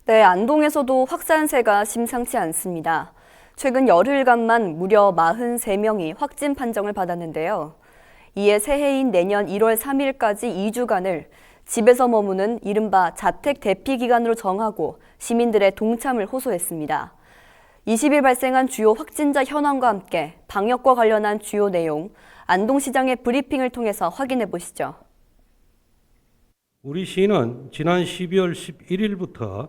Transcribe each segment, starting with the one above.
네, 안동에서도 확산세가 심상치 않습니다. 최근 열흘간만 무려 43명이 확진 판정을 받았는데요. 이에 새해인 내년 1월 3일까지 2주간을 집에서 머무는 이른바 자택 대피 기간으로 정하고 시민들의 동참을 호소했습니다. 20일 발생한 주요 확진자 현황과 함께 방역과 관련한 주요 내용, 안동시장의 브리핑을 통해서 확인해 보시죠. 우리 시는 지난 12월 11일부터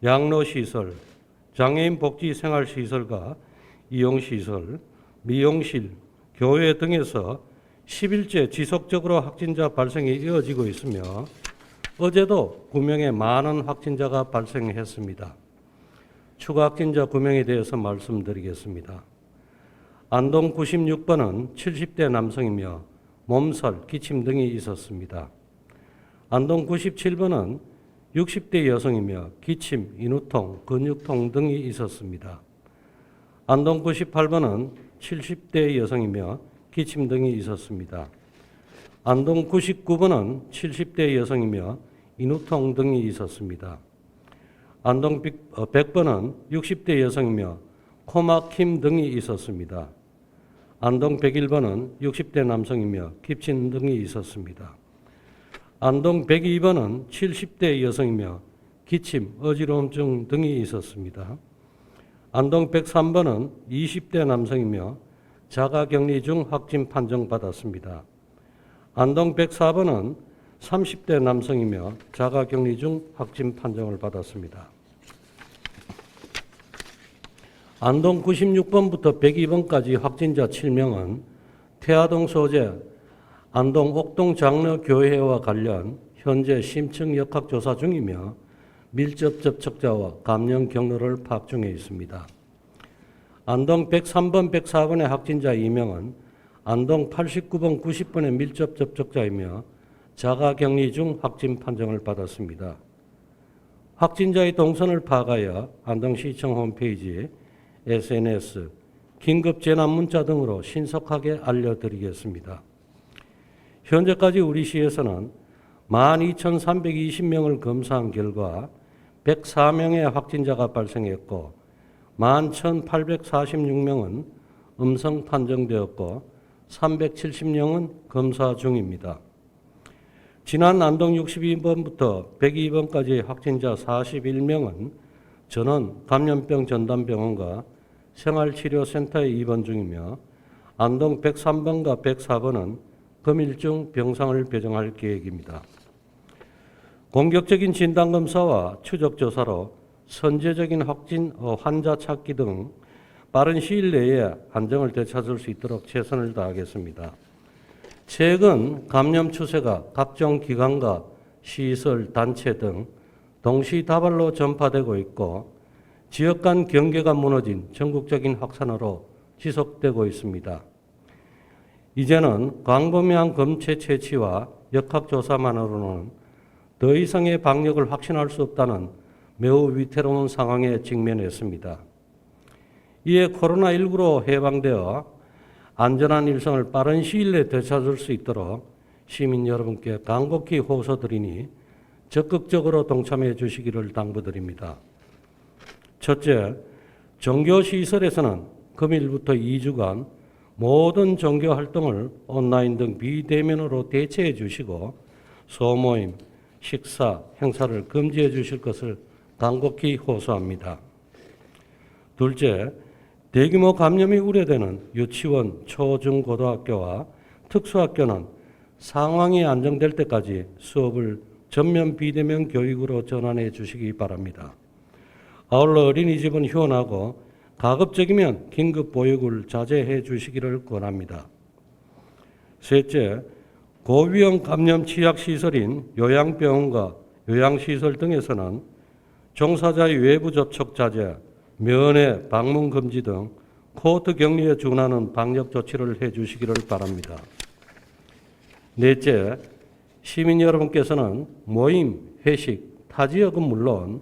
양로시설, 장애인 복지생활시설과 이용시설, 미용실, 교회 등에서 10일째 지속적으로 확진자 발생이 이어지고 있으며 어제도 9명의 많은 확진자가 발생했습니다. 추가 확진자 9명에 대해서 말씀드리겠습니다. 안동 96번은 70대 남성이며 몸살, 기침 등이 있었습니다. 안동 97번은 60대 여성이며 기침, 인후통, 근육통 등이 있었습니다. 안동 98번은 70대 여성이며 기침 등이 있었습니다. 안동 99번은 70대 여성이며 인후통 등이 있었습니다. 안동 100번은 60대 여성이며 코막힘 등이 있었습니다. 안동 101번은 60대 남성이며 기침 등이 있었습니다. 안동 102번은 70대 여성이며 기침, 어지러움증 등이 있었습니다. 안동 103번은 20대 남성이며 자가격리 중 확진 판정받았습니다. 안동 104번은 30대 남성이며 자가격리 중 확진 판정을 받았습니다. 안동 96번부터 102번까지 확진자 7명은 태화동 소재 안동 옥동 장로교회와 관련 현재 심층 역학조사 중이며 밀접 접촉자와 감염 경로를 파악 중에 있습니다. 안동 103번, 104번의 확진자 2명은 안동 89번, 90번의 밀접 접촉자이며 자가격리 중 확진 판정을 받았습니다. 확진자의 동선을 파악하여 안동시청 홈페이지, SNS, 긴급재난문자 등으로 신속하게 알려드리겠습니다. 현재까지 우리 시에서는 12,320명을 검사한 결과 104명의 확진자가 발생했고 11,846명은 음성 판정되었고 370명은 검사 중입니다. 지난 안동 62번부터 102번까지의 확진자 41명은 전원 감염병 전담병원과 생활치료센터에 입원 중이며 안동 103번과 104번은 금일 중 병상을 배정할 계획입니다. 공격적인 진단검사와 추적조사로 선제적인 환자 찾기 등 빠른 시일 내에 안정을 되찾을 수 있도록 최선을 다하겠습니다. 최근 감염 추세가 각종 기관과 시설, 단체 등 동시다발로 전파되고 있고 지역 간 경계가 무너진 전국적인 확산으로 지속되고 있습니다. 이제는 광범위한 검체 채취와 역학조사만으로는 더 이상의 방역을 확신할 수 없다는 매우 위태로운 상황에 직면했습니다. 이에 코로나19로 해방되어 안전한 일상을 빠른 시일 내에 되찾을 수 있도록 시민 여러분께 간곡히 호소드리니 적극적으로 동참해 주시기를 당부드립니다. 첫째, 종교시설에서는 금일부터 2주간 모든 종교 활동을 온라인 등 비대면으로 대체해 주시고 소모임, 식사, 행사를 금지해 주실 것을 간곡히 호소합니다. 둘째, 대규모 감염이 우려되는 유치원, 초, 중, 고등학교와 특수학교는 상황이 안정될 때까지 수업을 전면 비대면 교육으로 전환해 주시기 바랍니다. 아울러 어린이집은 휴원하고 가급적이면 긴급 보육을 자제해 주시기를 권합니다. 셋째, 고위험 감염 취약시설인 요양병원과 요양시설 등에서는 종사자의 외부 접촉 자제, 면회, 방문 금지 등 코호트 격리에 준하는 방역 조치를 해 주시기를 바랍니다. 넷째, 시민 여러분께서는 모임, 회식, 타 지역은 물론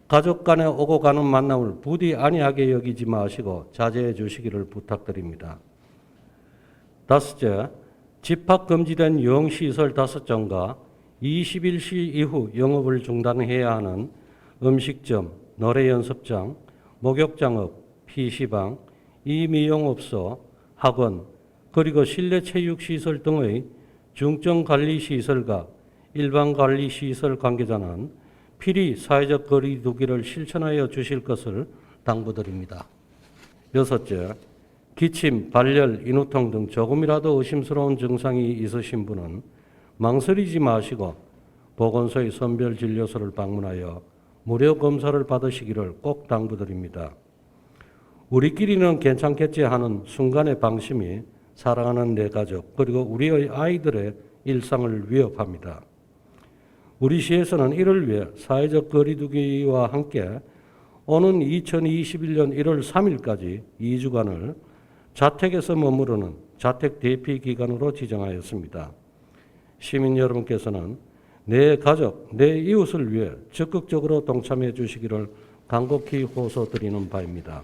가족 간에 오고 가는 만남을 부디 안이하게 여기지 마시고 자제해 주시기를 부탁드립니다. 다섯째, 집합 금지된 영시설 5종과 21시 이후 영업을 중단해야 하는 음식점, 노래연습장, 목욕장업, PC방, 이미용업소, 학원, 그리고 실내 체육시설 등의 중증관리시설과 일반관리시설 관계자는 필히 사회적 거리 두기를 실천하여 주실 것을 당부드립니다. 여섯째, 기침, 발열, 인후통 등 조금이라도 의심스러운 증상이 있으신 분은 망설이지 마시고 보건소의 선별진료소를 방문하여 무료 검사를 받으시기를 꼭 당부드립니다. 우리끼리는 괜찮겠지 하는 순간의 방심이 사랑하는 내 가족 그리고 우리의 아이들의 일상을 위협합니다. 우리 시에서는 이를 위해 사회적 거리두기와 함께 오는 2021년 1월 3일까지 2주간을 자택에서 머무르는 자택 대피 기간으로 지정하였습니다. 시민 여러분께서는 내 가족, 내 이웃을 위해 적극적으로 동참해 주시기를 간곡히 호소드리는 바입니다.